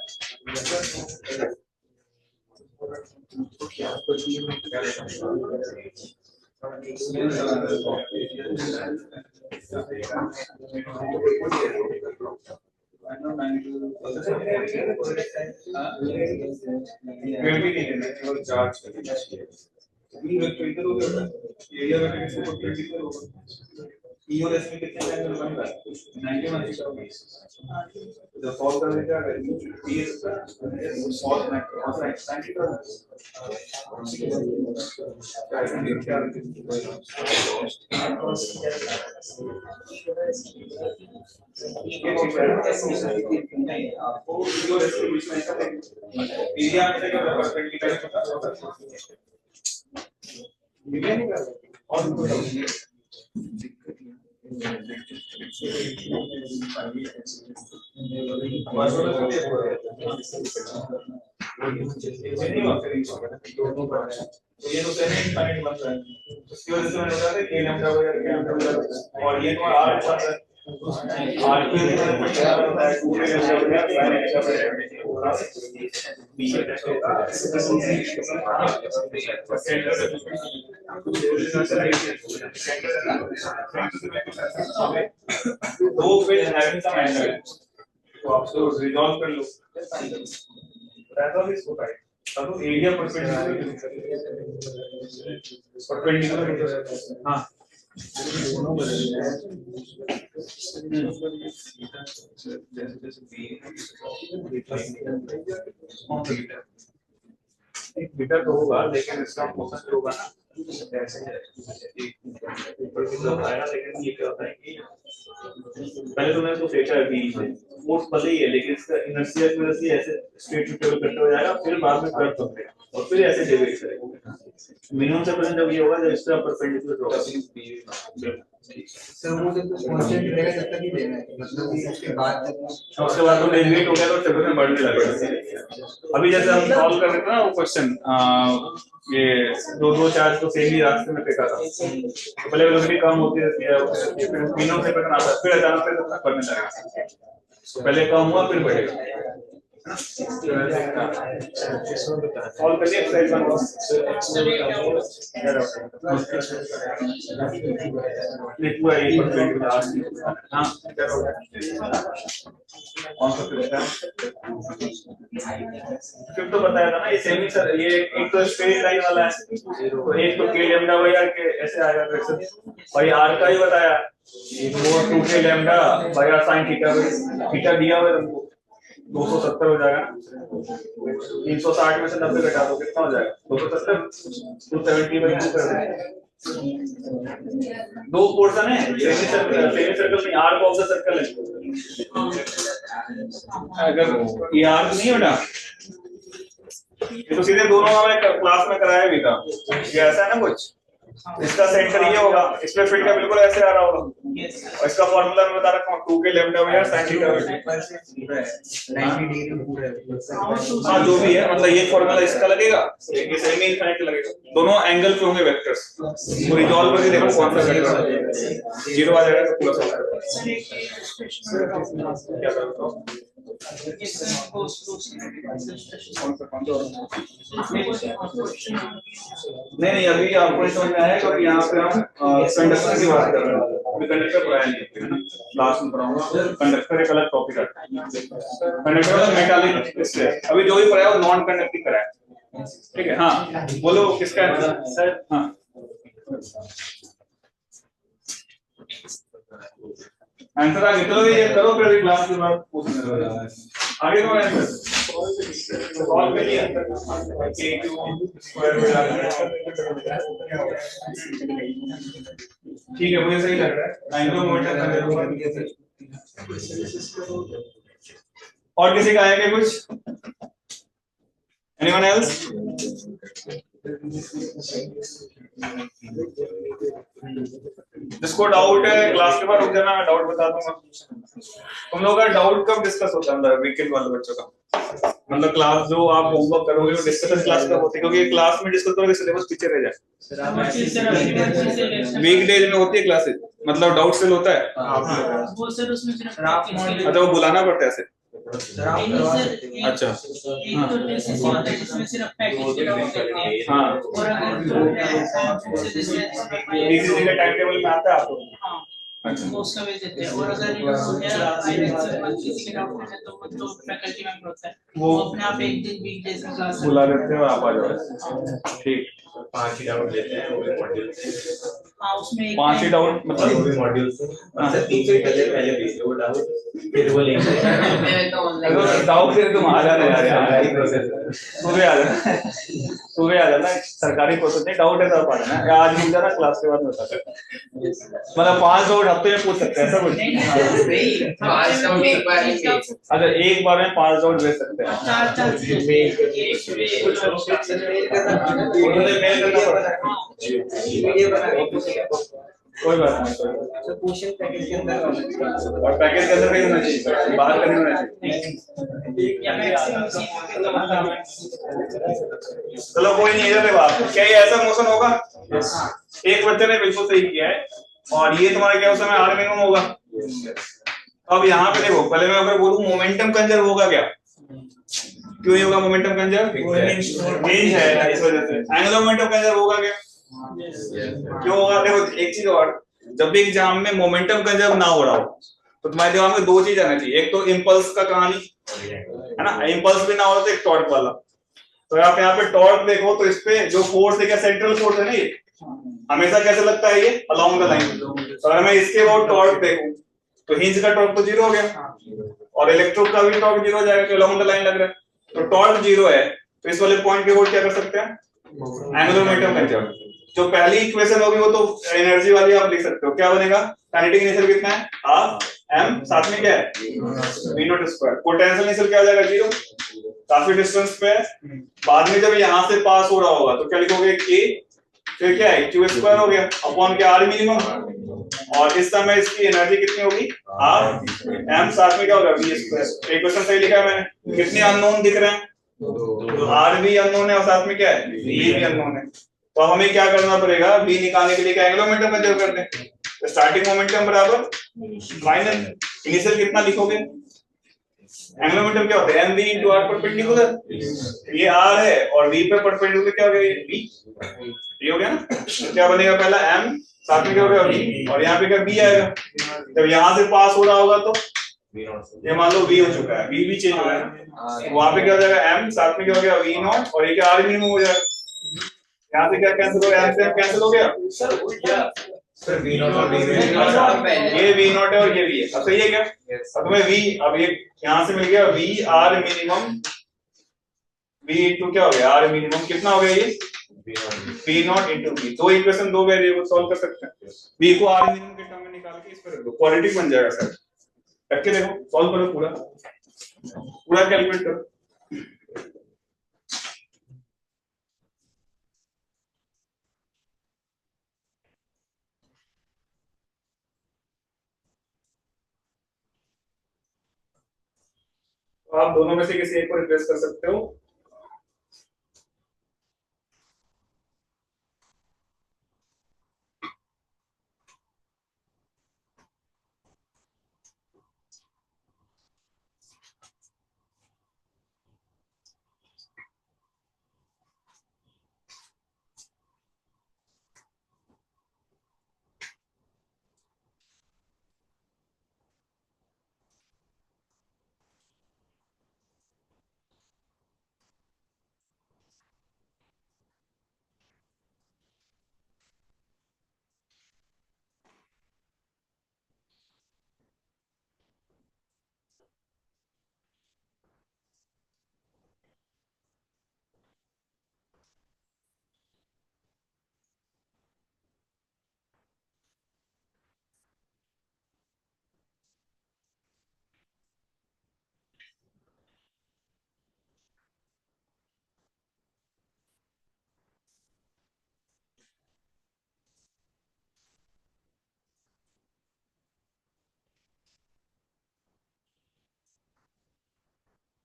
EOS में कितने एंगल बन रहा है 91 डिग्री। जो सॉल्व करने का है PS सॉल्व ना कौन सा एक्सटेंड कर आपको EOS के बीच में ऐसा एरिया में क्या परपेंडिकुलर नहीं कर और ये तो सेमी इनफाइनाइट बन रहा है, उसकी वजह से मैंने बताया कि लैम्डा वगैरह क्या और ये तो आर बन रहा है, आर की वजह से क्या होता है पूरे लैम्डा वगैरह दो फेज हैविंग सम एंगल तो आप उसको रिजॉल्व कर लो, दैट वाज इज राइट। अब एरिया परपेंडिकुलर हां दोनों एक बीटा तो होगा लेकिन इसका मोशन जो होगा ना ऐसे ऊपर की तरफ आएगा, लेकिन ये क्या होता है कि पहले तो मैंने तो देखा है कि फोर्स भले ही है लेकिन इसका इनर्शिया की वजह से ऐसे स्ट्रेट टू टेबल करते हो जाएगा, फिर बाद में कर्व होगा और फिर ऐसे डेविएट करेगा। मिनिमम सेपरेशन जब ये होगा जब इसका परपेंडिकुलर होगा सर वो जब तक कांस्टेंट रहेगा तब तक ही देना है, मतलब कि उसके बाद तो डेविएट हो गया तो सेपरेशन बढ़ने लगेगा। अभी जैसे हम सॉल्व कर रहे थे ना वो क्वेश्चन, ये दो चार्ज को सेम ही रास्ते में फेंका था, तो पहले वेलोसिटी कम होती रहती है फिर मिनिमम सेपरेशन आता है, फिर अचानक से बढ़ने लगेगा, पहले कम हुआ फिर बढ़ेगा। सॉल्व करिए एक्सरसाइज 1 ये पूरा एक हाँ कौन सा फिर तो बताया था ना ये सेमी सर ये एक तो स्ट्रेट लाइन वाला है तो एक तो के लैम्डा बाई आर के ऐसे आएगा फ्रैक्शन और ये आर का ही बताया एक वो 2 के lambda by r sin theta दिया हुआ है तुमको 270 हो जाएगा 360 में से 90 घटा दो कितना हो जाएगा 270 270 बाई 2 कर देंगे दो पोर्शन है सेमी सर्कल में आर्क ऑफ द सर्कल है अगर ये आर्क नहीं है बेटा ये तो सीधे दोनों हमारे क्लास में कराया भी था ये ऐसा है ना कुछ इसका सेंटर ये होगा इसमें फिट का बिल्कुल ऐसे आ रहा होगा और इसका फार्मूला मैं बता रखा हूँ 2 के lambda by r sin theta 90 degree पूरा हाँ जो भी है मतलब ये फार्मूला इसका लगेगा ये सेमी इनफिनिट लगेगा दोनों एंगल पे होंगे वेक्टर्स तो रिजॉल्व करके देखो कौन सा वेक्टर आ जाएगा 0 आ जाएगा तो पूरा सॉल्व क्या करता हूँ नहीं अभी आपको समझ में आया क्योंकि यहाँ पे हम कंडक्टर की बात कर रहे हैं अभी कंडक्टर पढ़ाया नहीं क्लास में पढ़ाऊंगा कंडक्टर एक अलग टॉपिक है कंडक्टर वाला मेटालिक इससे अभी जो भी पढ़ाया वो नॉन कंडक्टिंग कराया ठीक है हाँ बोलो किसका सर हाँ आंसर आगे चलो ये करो फिर क्लास के बाद पूछने दो आगे करो आंसर सॉल्व करिए ठीक है मुझे सही लग रहा है एंगुलर मोमेंटम और किसी का आएगा कुछ एनीवन एल्स जिसको डाउट है क्लास के बाद रुक जाना मैं डाउट बता दूंगा तुम लोगों का डाउट कब डिस्कस होता है मतलब वीकेंड वाले बच्चों का मतलब क्लास जो आप होमवर्क करोगे वो डिस्कशन क्लास कब होती है क्योंकि क्लास में डिस्कस करोगे सिलेबस पीछे रह जाए वीकडेज में होती है क्लासेस मतलब डाउट सेल होता है वो सर उसमें सिर्फ अच्छा वो बुलाना पड़ता है ऐसे अच्छा एक तो टेस्ट ऐसी होता है जिसमें सिर्फ पैकेज के डाउट करते हैं हाँ और अगर जो है इसी का टाइम टेबल में आता है आपको हाँ अच्छा वो उसका भेज देते हैं और अगर जो है फाइनेंस किसी के डाउट है तो वो तो फैकल्टी मेंबर होता है वो अपने आप एक दिन वीक डेज में क्लास बुला देते हैं और आप आ जाओ ठीक 5 ही डाउट लेते हैं वो भी मॉड्यूल से हाँ उसमें एक 5 ही डाउट वो मतलब भी मॉड्यूल से मतलब 3 से पहले भेज दो डाउट फिर वो लेंगे डाउट से तुम आ जाना यार यही प्रोसेस है सुबह आ जाना सरकारी प्रोसेस नहीं डाउट है तब आ जाना या आज मिल जाना क्लास के बाद में बता सकते मतलब 5 डाउट हफ्ते में पूछ सकते हैं ऐसा कुछ अच्छा एक बार में 5 डाउट भेज सकते हैं मेल करना पड़ता है कोई बात नहीं क्वेश्चन पैकेज के अंदर और पैकेज के अंदर नहीं होना चाहिए बाहर नहीं होना चाहिए चलो कोई नहीं इधर देखो आप क्या ये ऐसा मोशन होगा एक बच्चे ने बिल्कुल सही किया है और ये तुम्हारा क्या उस समय आर मिनिमम होगा अब यहाँ पे देखो पहले मैं अगर बोलूं मोमेंटम कंजर्व होगा क्या क्यों नहीं होगा मोमेंटम कंजर्व रेंज है इस वजह से एंगुलर मोमेंटम कंजर्व होगा क्या क्यों होगा देखो एक चीज और जब भी एग्जाम में मोमेंटम कंजर्व ना हो रहा हो तो तुम्हारे दिमाग में 2 चीज आना चाहिए एक तो इंपल्स का कहानी है ना इंपल्स भी ना हो तो एक टॉर्क वाला तो आप यहाँ पे टॉर्क देखो तो इस पे जो फोर्स है क्या सेंट्रल फोर्स है ना ये हमेशा कैसे लगता है ये अलोंग द लाइन तो अगर मैं इसके बाद टॉर्क देखूं तो हिंज का टॉर्क तो 0 हो गया और इलेक्ट्रोड का भी टॉर्क 0 हो जाएगा तो अलोंग द लाइन लग रहा है तो टॉर्क 0 है तो इस वाले पॉइंट के ओर क्या कर सकते हैं एंगुलर मोमेंटम कंजर्व जो पहली इक्वेशन होगी वो तो एनर्जी वाली आप लिख सकते हो क्या बनेगा काइनेटिक इनिशियल कितना है हाफ m साथ में क्या है v0 स्क्वायर पोटेंशियल इनिशियल क्या हो जाएगा 0 काफी डिस्टेंस पे बाद में जब यहां से पास हो रहा होगा तो क्या लिखोगे k फिर क्या है q स्क्वायर हो गया अपॉन क्या r मिनिमम और इस समय इसकी एनर्जी कितनी होगी हाफ m साथ में क्या होगा v स्क्वायर इक्वेशन सही लिखा है मैंने कितने अननोन दिख रहे हैं r भी अननोन है और साथ में क्या है v भी अननोन है तो हमें क्या करना पड़ेगा v निकालने के लिए क्या एंगुलर मोमेंटम कंजर्व कर दें तो स्टार्टिंग मोमेंटम बराबर फाइनल इनिशियल कितना लिखोगे एंगुलर मोमेंटम क्या होता है? mv into r perpendicular. ये r है और v पे परपेंडिकुलर क्या हो गया? ये v, ये हो गया ना। तो क्या बनेगा? पहला m, साथ में क्या हो गया? v, और यहाँ पे क्या b आएगा? जब यहाँ से पास हो रहा होगा तो ये मान लो v हो चुका है, v भी चेंज हो गया ना, वहां पे क्या हो जाएगा? m, साथ में क्या हो गया? v नॉट, और ये क्या r मिनिमम हो जाएगा। यहाँ से क्या कैंसिल हो गया? m से m कैंसिल हो गया सर v नॉट और v ये v नॉट है और ये v है। अब सही है क्या? अब तुम्हें v, अब ये यहाँ से मिल गया v r minimum, v into क्या हो गया? r मिनिमम कितना हो गया? ये v नॉट इनटू v। दो इक्वेशन, दो वेरिएबल सॉल्व कर सकते हैं। v को r मिनिमम के टर्म में निकाल के इस पर रख दो, क्वाड्रेटिक बन जाएगा सर। रख के देखो, सॉल्व करो, पूरा पूरा कैलकुलेट करो। तो आप दोनों में से किसी एक को रिप्लेस कर सकते हो।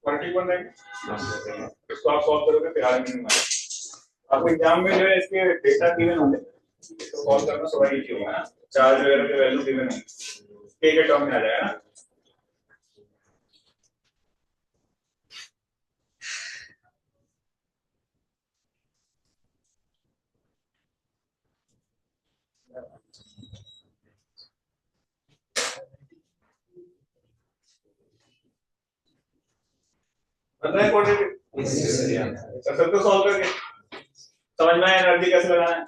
क्वाड्रेटिक बन जाएगा, इसको आप सॉल्व करोगे फिर r मिनिमम आएगा। आपको एग्जाम में जो है इसके डेटा गिवन होंगे तो सॉल्व करना थोड़ा इजी होगा ना। चार्ज वगैरह के वैल्यू गिवन होंगे, k के टर्म में आ जाएगा ना। पता है क्वाड्रेटिक? सब तो सॉल्व करके समझ में आया एनर्जी कैसे लगाना है।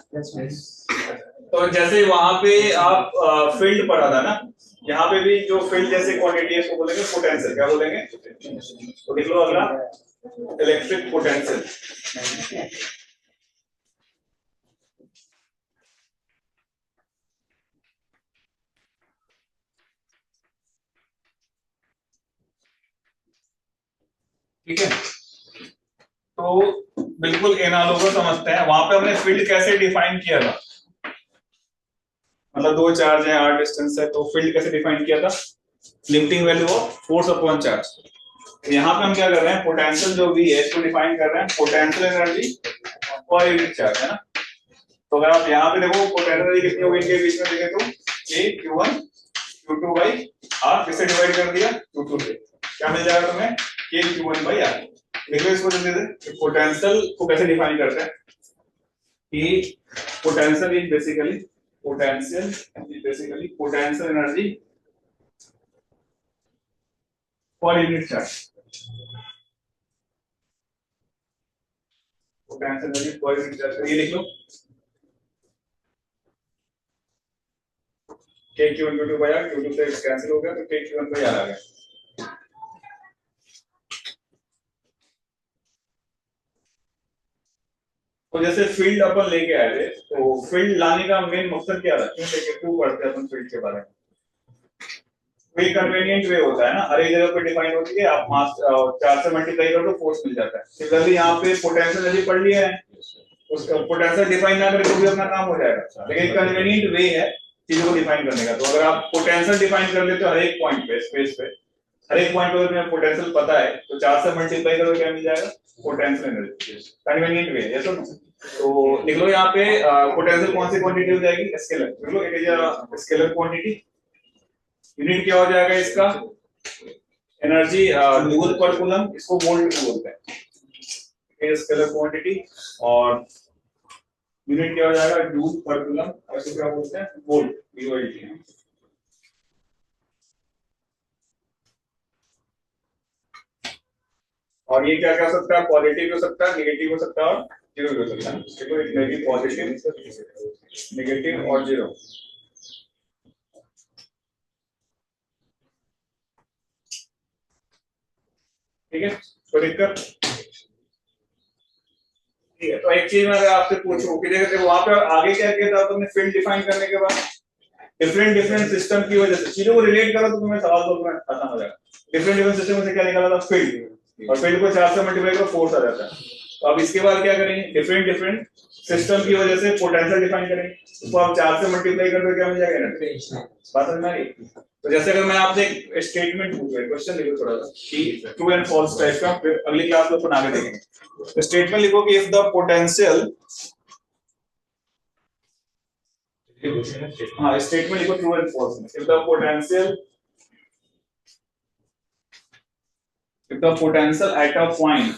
तो जैसे वहां पे आप फील्ड पढ़ा था ना, यहाँ पे भी जो फील्ड जैसे क्वांटिटी है उसको बोलेंगे पोटेंशियल। क्या बोलेंगे? तो लिख लो अगला, इलेक्ट्रिक पोटेंशियल। ठीक है, तो बिल्कुल एनालॉगस समझते हैं। वहां पे हमने फील्ड कैसे डिफाइन किया था, मतलब दो चार्ज है, r डिस्टेंस है, तो फील्ड कैसे डिफाइन किया था? Limiting value of force upon charge. यहाँ पे हम क्या कर रहे हैं? पोटेंशियल जो v है इसको डिफाइन कर रहे हैं potential energy per unit charge, है ना। तो अगर आप यहाँ पे देखो पोटेंशियल एनर्जी कितनी होगी इनके बीच में, देखें तो a q1 q2 by r, किससे डिवाइड कर दिया? q2 से। क्या मिल जाएगा तुम्हें? k q1 by r। देखो इसको जल्दी से, पोटेंशियल को कैसे डिफाइन करते हैं कि potential is basically potential energy per unit charge. Potential energy per unit charge, ये लिख लो k q1 q2 by r, q2 से कैंसिल हो गया तो k q1 by r आ गया। तो जैसे फील्ड अपन लेके आए थे, तो फील्ड लाने का मेन मकसद क्या था? क्यों लेके क्यों पढ़ते हैं अपन फील्ड के बारे में? कोई कन्वीनियंट वे होता है ना, हर एक जगह पे डिफाइन होती है, आप मास 4 से मल्टीप्लाई कर दो फोर्स मिल जाता है। सिमिलरली यहाँ पे पोटेंशियल एनर्जी पढ़ लिया है, उसका पोटेंशियल डिफाइन ना करें तो भी अपना काम हो जाएगा, लेकिन कन्वीनियंट वे है चीजों को डिफाइन करने का। तो अगर आप पोटेंशियल डिफाइन कर लेते हो हर एक पॉइंट पे, स्पेस पे हर एक पॉइंट पे अगर पोटेंशियल पता है तो 4 से मल्टीप्लाई करो क्या मिल जाएगा? Potential energy. कन्वीनियंट वे है। तो लिख लो यहाँ पे पोटेंशियल कौन सी क्वांटिटी हो जाएगी? स्केलर। लिख लो it is a scalar quantity. Unit क्या हो जाएगा इसका? एनर्जी जूल पर कूलम, इसको वोल्ट में बोलते हैं, स्केलर क्वांटिटी, और यूनिट क्या हो जाएगा जूल पर कूलम, और इसको क्या बोलते हैं वोल्ट, VOLT। और ये क्या कर सकता है, पॉजिटिव भी हो सकता है, नेगेटिव हो सकता है और जीरो भी हो सकता है। देखो it may be positive, negative और जीरो। ठीक है, कोई दिक्कत? ठीक है, तो एक चीज मैं अगर आपसे पूछूं कि देखो वहां पे आगे क्या किया था तुमने, फील्ड डिफाइन करने के बाद डिफरेंट सिस्टम की वजह से चीजों को रिलेट करो तो तुम्हें सवाल तो आसान हो जाएगा। डिफरेंट सिस्टम से क्या निकाला था, फील्ड, और फील्ड को 4 से मल्टीप्लाई करो फोर्स आ जाता है। तो अब इसके बाद क्या करेंगे, डिफरेंट सिस्टम की वजह से पोटेंशियल डिफाइन करेंगे, उसको आप 4 से मल्टीप्लाई करके क्या मिल जाएगा, बात समझ में आ रही? तो जैसे अगर मैं आपसे एक स्टेटमेंट पूछूं, क्वेश्चन लिखो थोड़ा सा कि ट्रू एंड फॉल्स टाइप का, फिर अगली क्लास में अपन आगे देखेंगे। तो स्टेटमेंट लिखो कि इफ द पोटेंशियल, हाँ स्टेटमेंट लिखो true and false, if the potential at a point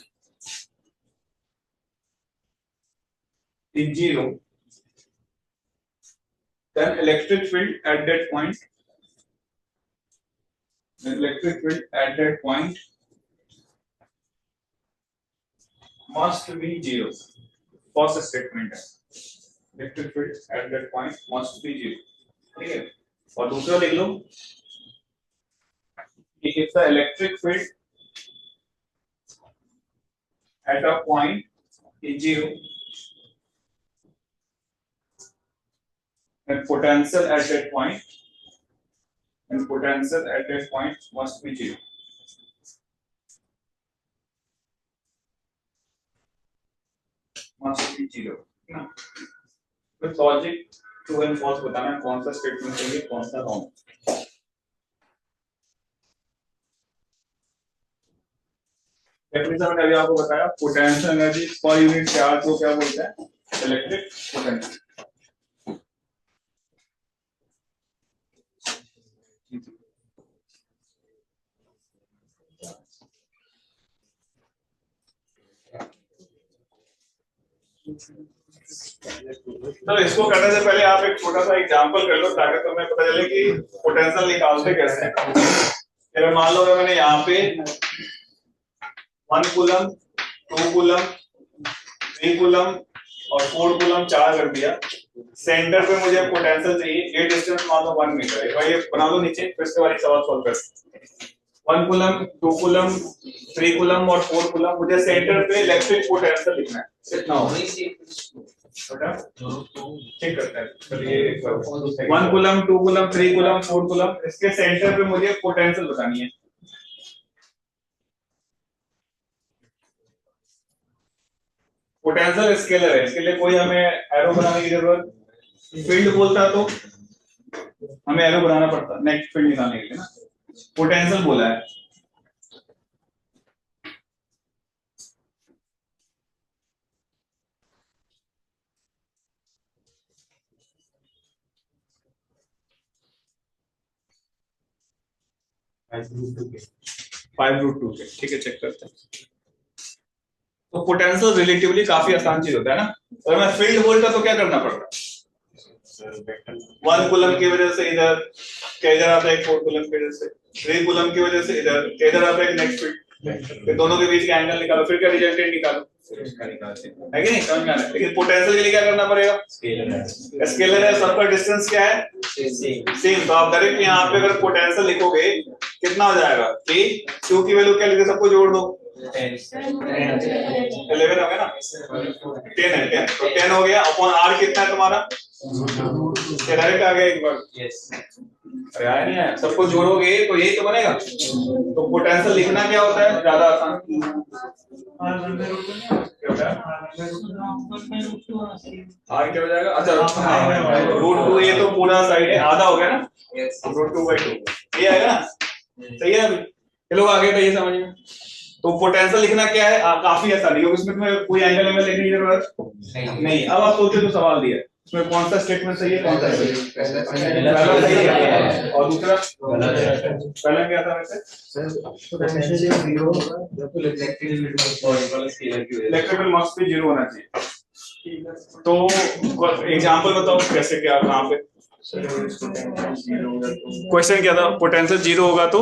is zero, then electric field at that point must be zero. First statement है, electric field at that point must be zero, ठीक है। और दूसरा लिख लो कि if the electric field at a point is zero, and potential at that point must be zero. Must be zero ना। तो लॉजिक ट्रू एंड फॉल्स बताना है, कौन सा स्टेटमेंट चाहिए कौन सा रॉन्ग। डेफिनेशन मैंने अभी आपको बताया, potential energy per unit charge को क्या बोलते हैं, इलेक्ट्रिक पोटेंशियल। तो इसको करने से पहले आप एक छोटा सा एग्जांपल कर लो ताकि तुम्हें पता चले कि पोटेंशियल निकालते कैसे हैं। चलो मान लो अगर मैंने यहाँ पे 1 कूलम, 2 कूलम, 3 कूलम और 4 कूलम चार्ज कर दिया, सेंटर पे मुझे पोटेंशियल चाहिए, ये डिस्टेंस मान लो 1 मीटर है। भाई ये बना लो नीचे, फिर इसके बाद सवाल सॉल्व कर। 1 कूलम, 2 कूलम, 3 कूलम और 4 कूलम, मुझे सेंटर पे इलेक्ट्रिक पोटेंशियल लिखना है, कितना होगा ठीक करता है। चलिए 1 कूलम, 2 कूलम, 3 कूलम, 4 कूलम, इसके सेंटर पे मुझे पोटेंशियल बतानी है। पोटेंशियल स्केलर है, इसके लिए कोई हमें एरो बनाने की जरूरत, फील्ड बोलता तो हमें एरो बनाना पड़ता नेक्स्ट फील्ड निकालने के लिए ना। पोटेंशियल बोला है, √2 के, ठीक है चेक करते हैं। तो पोटेंशियल रिलेटिवली काफी आसान चीज होता है ना। अगर मैं फील्ड बोलता तो क्या करना पड़ता, 1 कूलम की वजह से इधर इधर आता है, 4 कूलम की वजह से, 3 कूलम की वजह से इधर आता है नेक्स्ट फील्ड, फिर दोनों के बीच का एंगल निकालो, फिर क्या रिजल्टेंट निकालो, है कि नहीं, समझ में आ रहा है। लेकिन पोटेंशियल के लिए क्या करना पड़ेगा, स्केलर है, सबका डिस्टेंस क्या है सेम। तो आप डायरेक्ट यहाँ पे अगर पोटेंशियल लिखोगे कितना हो जाएगा, कि Q की वैल्यू क्या लिखे, सबको जोड़ दो, 11 हो गया ना, 10 है, 10 तो 10 हो गया अपॉन R कितना है तुम्हारा, डायरेक्ट आ गया एक बार। अरे आया नहीं आया, सबको जोड़ोगे तो यही तो बनेगा। तो पोटेंशियल लिखना क्या होता है, ज्यादा आसान, R क्या हो जाएगा, अच्छा √2, ये तो पूरा साइड है, आधा हो गया ना, √2/2 ये आएगा ना, सही है। अभी चलो आगे बताइए समझ में। तो पोटेंशियल लिखना क्या है, काफी आसान है, इसमें तुम्हें कोई एंगल लेने की जरूरत नहीं। अब आप सोचो तो सवाल दिया उसमें कौन सा स्टेटमेंट सही है, कौन सा सही है? पहला पहला सही है और दूसरा पहला क्या था वैसे? पोटेंशियल जीरो होगा जब इलेक्ट्रिक फील्ड मस्ट भी जीरो होना चाहिए। तो एग्जांपल बताओ कैसे, क्या कहाँ पे क्वेश्चन क्या था? पोटेंशियल जीरो होगा तो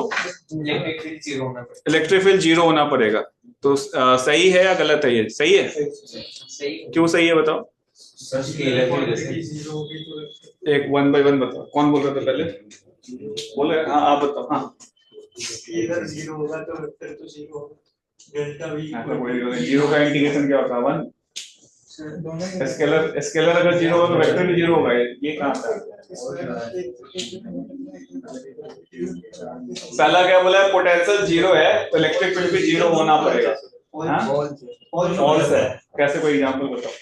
इलेक्ट्रिक फील्ड जीरो होना पड़ेगा। इलेक्ट्रिक फील्ड जीरो होना पड़ेगा। तो सही है या गलत है? ये सही है। सही क्यों सही है बताओ? सर स्केलर की वजह से। एक वन बाय वन बताओ, कौन बोल रहा था पहले? बोले हाँ आप बताओ। हाँ इधर जीरो होगा तो वेक्टर तो जीरो होगा, डेल्टा v जीरो का इंटीग्रेशन क्या होता है? वन। स्केलर अगर जीरो हो तो वेक्टर भी जीरो होगा। ये कहाँ था? पहला क्या बोला है? पोटेंशियल जीरो है तो इलेक्ट्रिक फील्ड भी जीरो होना पड़ेगा। फॉल्स है। कैसे, कोई एग्जांपल बताओ?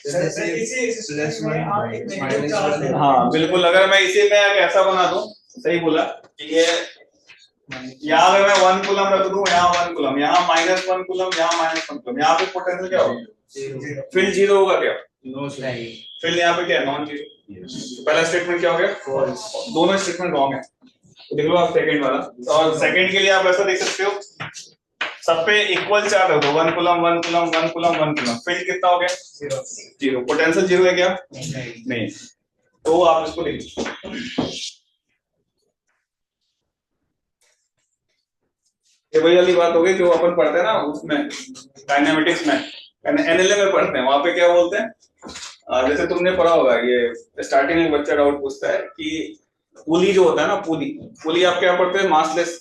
हाँ बिल्कुल, अगर मैं इसी में एक ऐसा बना दूं, सही बोला कि ये यहाँ अगर मैं 1 कूलम रख दूं, यहाँ 1 कूलम, यहाँ -1 कूलम, यहाँ -1 कूलम, यहाँ पे पोटेंशियल क्या होगा? फील्ड जीरो होगा क्या? फील्ड यहाँ पे क्या है? Non zero. पहला स्टेटमेंट क्या हो गया? दोनों स्टेटमेंट रॉन्ग है। तो देख लो आप सेकंड वाला, और सेकंड के लिए आप ऐसा देख सकते हो, सब पे इक्वल चार्ज रख दो, 1 coulomb 1 coulomb 1 coulomb 1 coulomb, field कितना हो गया? जीरो। पोटेंशियल जीरो है क्या? नहीं। तो आप इसको लिख लो। ये वही वाली बात हो गई जो अपन पढ़ते हैं ना उसमें, डायनामिक्स में, एनएलए में पढ़ते हैं। वहां पे क्या बोलते हैं, जैसे तुमने पढ़ा होगा, ये स्टार्टिंग में बच्चा डाउट पूछता है कि पुली जो होता है ना, पुली आप क्या पढ़ते हैं? मासलेस।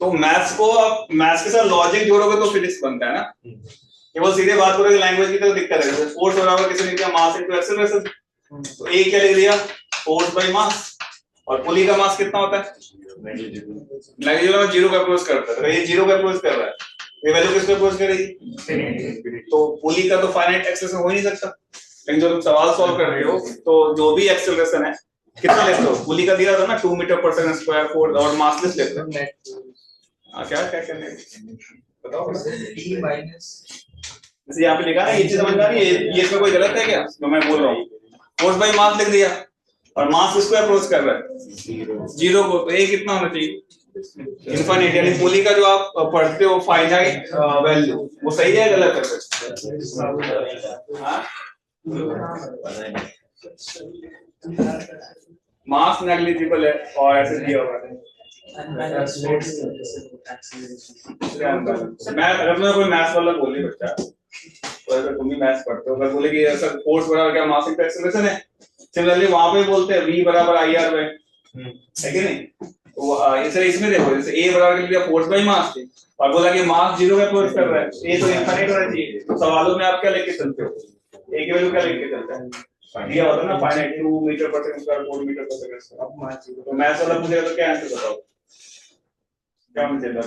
तो मैथ्स को आप मैथ्स के साथ लॉजिक जोड़ोगे तो फिजिक्स बनता है ना। केवल सीधे बात करोगे लैंग्वेज की तो दिक्कत है। जैसे फोर्स बराबर किसी ने किया मास इनटू एक्सेलरेशन, तो ए क्या लिख दिया? Force by mass. और पुली का मास कितना होता है? नेगेटिव में जीरो का अप्रोच करता है, तो ये जीरो का अप्रोच कर रहा है, ये वैल्यू किसको अप्रोच करेगी? तो पुली का तो फाइनाइट एक्सेलरेशन हो ही नहीं सकता। लेकिन जब तुम सवाल सॉल्व कर रहे हो तो जो भी एक्सेलरेशन है कितना लेते हो? पुली का दिया था ना 2 मीटर पर सेकंड स्क्वायर, फोर्स और मासलेस लेते हो। क्या क्या करने बताओ। जैसे यहाँ पे लिखा है, ये चीज समझ में आ रही है? ये इसमें कोई गलत है क्या जो मैं बोल रहा हूँ? फोर्स बाय मास लिख दिया और मास किसको अप्रोच कर रहा है? जीरो को। तो ए कितना होना चाहिए? इनफाइनाइट। यानी पुली का जो आप पढ़ते हो फाइनाइट वैल्यू, वो सही है गलत है? मास नेग्लिजिबल है और ऐसे दिया हुआ है। मैं अगर मैं कोई मैथ्स वाला बोले बच्चा, तो अगर तुम भी मैथ्स पढ़ते हो, अगर बोले कि ऐसा फोर्स बराबर क्या मास इनटू एक्सेलरेशन है, सिमिलरली वहां पे बोलते हैं v बराबर IR है कि नहीं? तो इसमें देखो, जैसे a बराबर के लिए फोर्स बाय मास थी और बोला कि मास जीरो का अप्रोच कर रहा है, a तो इनफाइनाइट होना चाहिए। तो सवालों में आप क्या लेके चलते हो? a की वैल्यू क्या लेके चलते हैं? दिया होता है ना फाइनाइट 2 मीटर पर सेकंड स्क्वायर, 4 मीटर पर सेकंड स्क्वायर। तो मैथ्स वाला पूछेगा तो क्या आंसर बताओ? क्या मिलेगा?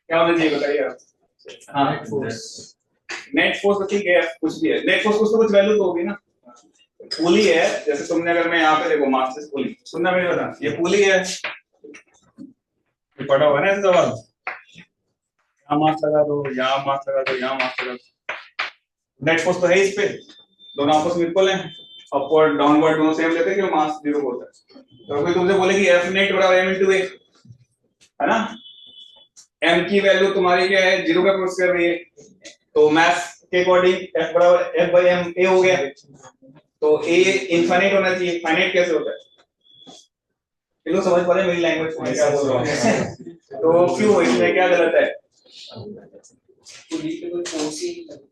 क्या होना चाहिए बताइए आप? हाँ नेट फोर्स तो ठीक है, कुछ भी है नेट फोर्स, कुछ तो कुछ वैल्यू तो होगी ना। पुली है, जैसे तुमने अगर मैं यहाँ पे देखो मासलेस पुली, सुनना मेरी बात, ये पुली है, ये पढ़ा हुआ है ना ऐसे सवाल, यहाँ मास लगा दो, यहाँ मास लगा दो, यहाँ मास लगा दो। नेट फोर्स तो है इस पे, दोनों आपस में इक्वल हैं, अपवर्ड डाउनवर्ड दोनों सेम लेते हैं कि मास जीरो होता है। तो कोई तुमसे बोले कि F नेट बराबर m into a, है ना? m की वैल्यू तुम्हारी क्या है? जीरो का अप्रोच कर रही है, तो मैथ्स के अकॉर्डिंग F बराबर F by m a हो गया। तो a इनफाइनाइट होना चाहिए, फाइनाइट कैसे होता है? चलो समझ पा रहे हैं मेरी लैंग्वेज में क्या बोल रहा हूँ? तो क्यों इसमें क्या गलत है? पुली पे कोई फोर्स ही गलत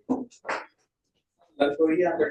तो ये आपका